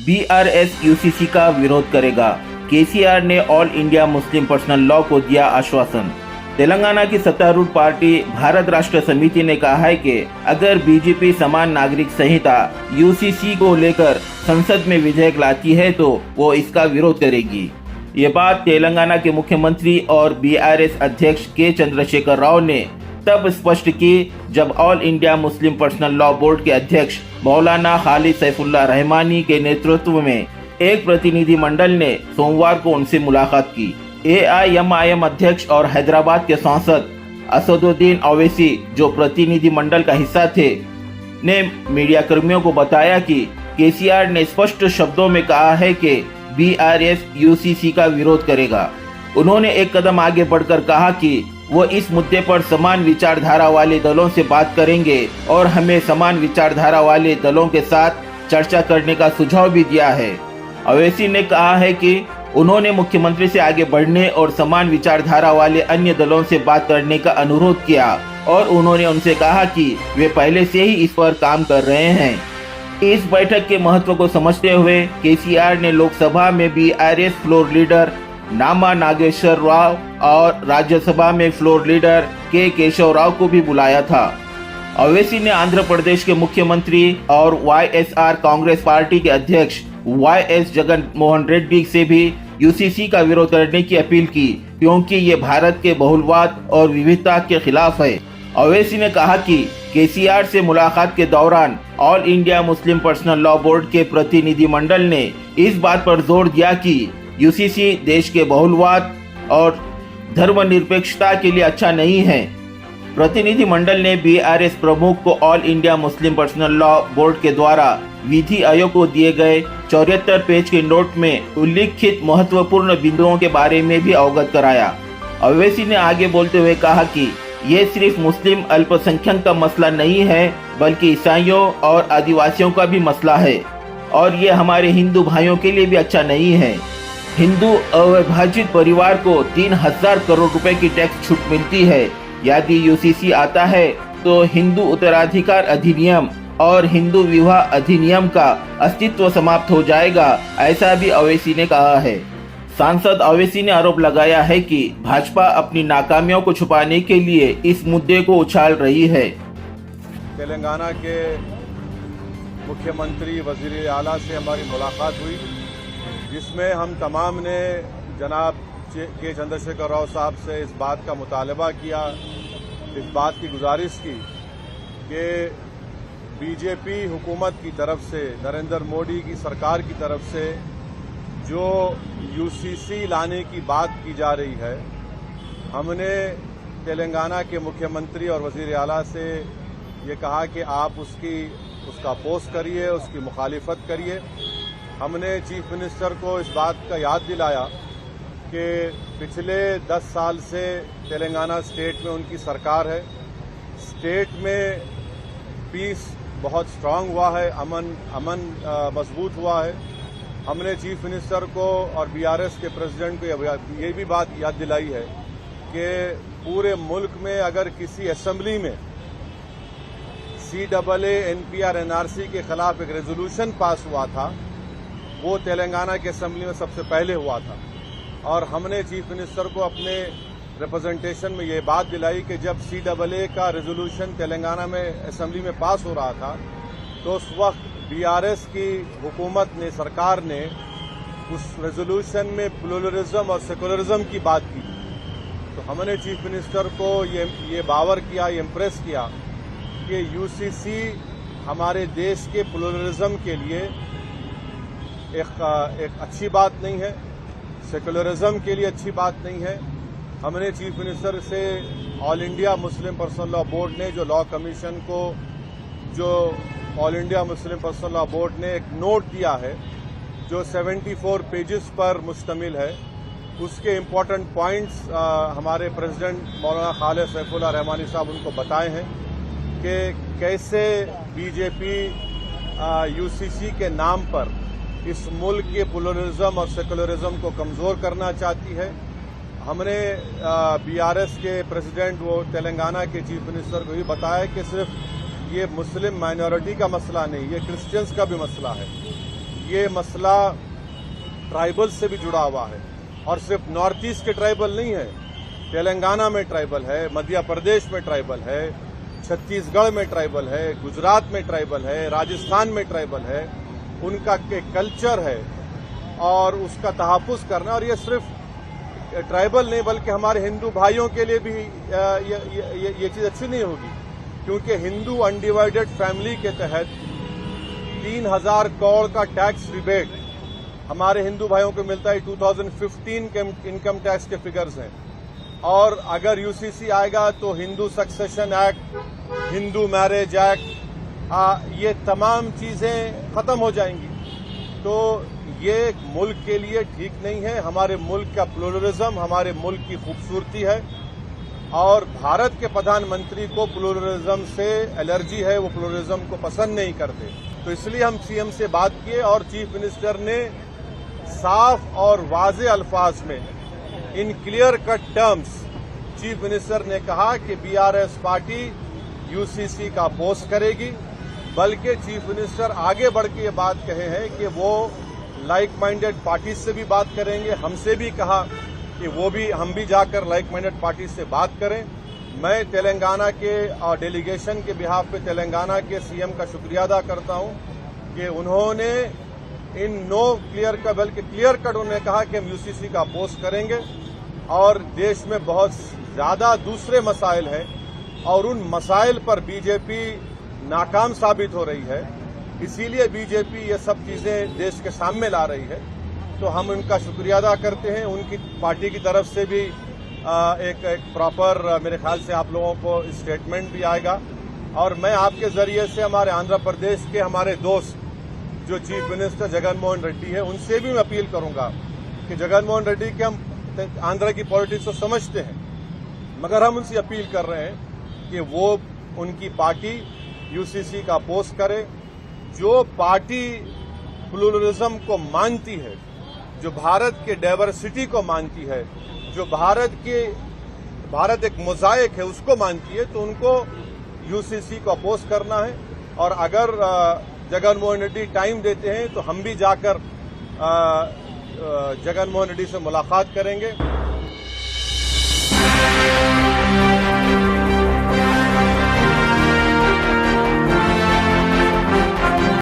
BRS UCC का विरोध करेगा। केसीआर ने all India Muslim personal law को दिया आश्वासन। तेलंगाना की सत्तारूढ़ पार्टी भारत राष्ट्र समिति ने कहा है कि अगर बीजेपी समान नागरिक संहिता यूसीसी को लेकर संसद में विधेयक लाती है तो वो इसका विरोध करेगी। ये बात तेलंगाना के मुख्यमंत्री और बीआरएस अध्यक्ष के चंद्रशेखर राव ने तब स्पष्ट की जब all India Muslim personal law board के अध्यक्ष मौलाना खालिद सैफुल्लाह रहमानी के नेतृत्व में एक प्रतिनिधि मंडल ने सोमवार को उनसे मुलाकात की। एआईएमआईएम अध्यक्ष और हैदराबाद के सांसद असदुद्दीन ओवैसी, जो प्रतिनिधि मंडल का हिस्सा थे, ने मीडिया कर्मियों को बताया कि केसीआर ने स्पष्ट शब्दों में कहा है कि बीआरएस यूसीसी का विरोध करेगा। उन्होंने एक कदम आगे बढ़कर कहा कि वो इस मुद्दे पर समान विचारधारा वाले दलों से बात करेंगे और हमें समान विचारधारा वाले दलों के साथ चर्चा करने का सुझाव भी दिया है। ओवैसी ने कहा है कि उन्होंने मुख्यमंत्री से आगे बढ़ने और समान विचारधारा वाले अन्य दलों से बात करने का अनुरोध किया और उन्होंने उनसे कहा कि वे पहले से ही इस पर काम कर रहे हैं। इस बैठक के महत्व को समझते हुए केसीआर ने लोकसभा में बीआरएस फ्लोर लीडर नामा नागेश्वर राव और राज्यसभा में फ्लोर लीडर के केशव राव को भी बुलाया था। ओवैसी ने आंध्र प्रदेश के मुख्यमंत्री और वाईएसआर कांग्रेस पार्टी के अध्यक्ष वाईएस जगन मोहन रेड्डी से भी यूसीसी का विरोध करने की अपील की, क्योंकि ये भारत के बहुलवाद और विविधता के खिलाफ है। ओवैसी ने कहा कि केसीआर से मुलाकात के दौरान all India Muslim personal law board के प्रतिनिधि मंडल ने इस बात पर जोर दिया कि यूसीसी देश के बहुलवाद और धर्मनिरपेक्षता के लिए अच्छा नहीं है। प्रतिनिधि मंडल ने बीआरएस प्रमुख को all India Muslim personal law board के द्वारा विधि आयोग को दिए गए 74 पेज के नोट में उल्लिखित महत्वपूर्ण बिंदुओं के बारे में भी अवगत कराया। ओवैसी ने आगे बोलते हुए कहा कि ये सिर्फ मुस्लिम अल्पसंख्यक का मसला नहीं है, बल्कि ईसाइयों और आदिवासियों का भी मसला है और ये हमारे हिंदू भाइयों के लिए भी अच्छा नहीं है। हिंदू अविभाजित परिवार को 3000 करोड़ रुपए की टैक्स छूट मिलती है। यदि यूसीसी आता है तो हिंदू उत्तराधिकार अधिनियम और हिंदू विवाह अधिनियम का अस्तित्व समाप्त हो जाएगा, ऐसा भी ओवैसी ने कहा है। सांसद ओवैसी ने आरोप लगाया है कि भाजपा अपनी नाकामियों को छुपाने के लिए इस मुद्दे को उछाल रही है। तेलंगाना के मुख्यमंत्री वजीर आला से हमारी मुलाकात हुई, जिसमें हम तमाम ने जनाब के चंद्रशेखर राव साहब से इस बात का मुतालबा किया, इस बात की गुजारिश की कि बीजेपी हुकूमत की तरफ से, नरेंद्र मोदी की सरकार की तरफ से जो यूसीसी लाने की बात की जा रही है, हमने तेलंगाना के मुख्यमंत्री और वजीर आला से ये कहा कि आप उसका अपोज करिए, उसकी मुखालिफत करिए। हमने चीफ मिनिस्टर को इस बात का याद दिलाया कि पिछले 10 साल से तेलंगाना स्टेट में उनकी सरकार है। स्टेट में पीस बहुत स्ट्रांग हुआ है, अमन मजबूत हुआ है। हमने चीफ मिनिस्टर को और बीआरएस के प्रेसिडेंट को ये भी बात याद दिलाई है कि पूरे मुल्क में अगर किसी असेंबली में CAA NPR NRC के खिलाफ एक रेजोल्यूशन पास हुआ था, वो तेलंगाना के असेंबली में सबसे पहले हुआ था। और हमने चीफ मिनिस्टर को अपने रिप्रेजेंटेशन में ये बात दिलाई कि जब CAA का रेजोल्यूशन तेलंगाना में असेंबली में पास हो रहा था तो उस वक्त बीआरएस की हुकूमत ने, सरकार ने उस रेजोल्यूशन में प्लुरलिज्म और सेकुलरिज्म की बात की। तो हमने चीफ मिनिस्टर को ये बावर किया, ये इम्प्रेस किया कि यूसीसी हमारे देश के प्लुरलिज्म के लिए एक अच्छी बात नहीं है, सेकुलरिज्म के लिए अच्छी बात नहीं है। हमने चीफ मिनिस्टर से all India Muslim personal law board ने, जो लॉ कमीशन को, जो all India Muslim personal law board ने एक नोट दिया है जो 74 पेजेस पर मुश्तमिल है, उसके इम्पोर्टेंट पॉइंट्स हमारे प्रेसिडेंट मौलाना खालिद सैफुल्लाह रहमानी साहब उनको बताए हैं कि कैसे बीजेपी यूसीसी के नाम पर इस मुल्क के प्लुरलिज्म और सेकुलरिज्म को कमज़ोर करना चाहती है। हमने बीआरएस के प्रेसिडेंट, वो तेलंगाना के चीफ मिनिस्टर को भी बताया कि सिर्फ ये मुस्लिम माइनॉरिटी का मसला नहीं, ये क्रिश्चियंस का भी मसला है। ये मसला ट्राइबल से भी जुड़ा हुआ है और सिर्फ नॉर्थ ईस्ट के ट्राइबल नहीं है, तेलंगाना में ट्राइबल है, मध्य प्रदेश में ट्राइबल है, छत्तीसगढ़ में ट्राइबल है, गुजरात में ट्राइबल है, राजस्थान में ट्राइबल है। उनका एक कल्चर है और उसका तहफ़्फ़ुज़ करना, और ये सिर्फ ट्राइबल नहीं बल्कि हमारे हिंदू भाइयों के लिए भी ये चीज़ अच्छी नहीं होगी, क्योंकि हिंदू अनडिवाइडेड फैमिली के तहत 3000 करोड़ का टैक्स रिबेट हमारे हिंदू भाइयों को मिलता है। 2015 के इनकम टैक्स के फिगर्स हैं, और अगर यूसीसी आएगा तो Hindu succession act, Hindu marriage act, ये तमाम चीजें खत्म हो जाएंगी। तो ये मुल्क के लिए ठीक नहीं है। हमारे मुल्क का प्लुरलिज्म हमारे मुल्क की खूबसूरती है, और भारत के प्रधानमंत्री को प्लुरलिज्म से एलर्जी है, वो प्लुरलिज्म को पसंद नहीं करते। तो इसलिए हम सीएम से बात किए और चीफ मिनिस्टर ने साफ और वाज़े अल्फाज में, in clear cut terms, chief minister ने कहा कि बीआरएस पार्टी यूसीसी का अपोज करेगी। बल्कि चीफ मिनिस्टर आगे बढ़ के ये बात कहे हैं कि वो लाइक माइंडेड पार्टी से भी बात करेंगे। हमसे भी कहा कि हम भी जाकर लाइक माइंडेड पार्टी से बात करें। मैं तेलंगाना के डेलीगेशन के बिहाफ पे तेलंगाना के सीएम का शुक्रिया अदा करता हूं कि उन्होंने इन नो क्लियर का बल्कि क्लियर कट उन्होंने कहा कि हम यूसीसी का अपोज करेंगे, और देश में बहुत ज्यादा दूसरे मसाइल हैं और उन मसाइल पर बीजेपी नाकाम साबित हो रही है। इसीलिए बीजेपी ये सब चीजें देश के सामने ला रही है। तो हम उनका शुक्रिया अदा करते हैं। उनकी पार्टी की तरफ से भी एक प्रॉपर मेरे ख्याल से आप लोगों को स्टेटमेंट भी आएगा। और मैं आपके जरिए से हमारे आंध्र प्रदेश के हमारे दोस्त जो चीफ मिनिस्टर जगन मोहन रेड्डी है, उनसे भी मैं अपील करूंगा कि जगन मोहन रेड्डी के हम आंध्र की पॉलिटिक्स को समझते हैं, मगर हम उनसे अपील कर रहे हैं कि वो उनकी पार्टी यूसीसी का अपोज करे। जो पार्टी प्लुरलिज्म को मानती है, जो भारत के डाइवर्सिटी को मानती है, जो भारत एक मोज़ाइक है उसको मानती है, तो उनको यूसीसी को अपोज करना है। और अगर जगन मोहन रेड्डी टाइम देते हैं तो हम भी जाकर जगन मोहन रेड्डी से मुलाकात करेंगे।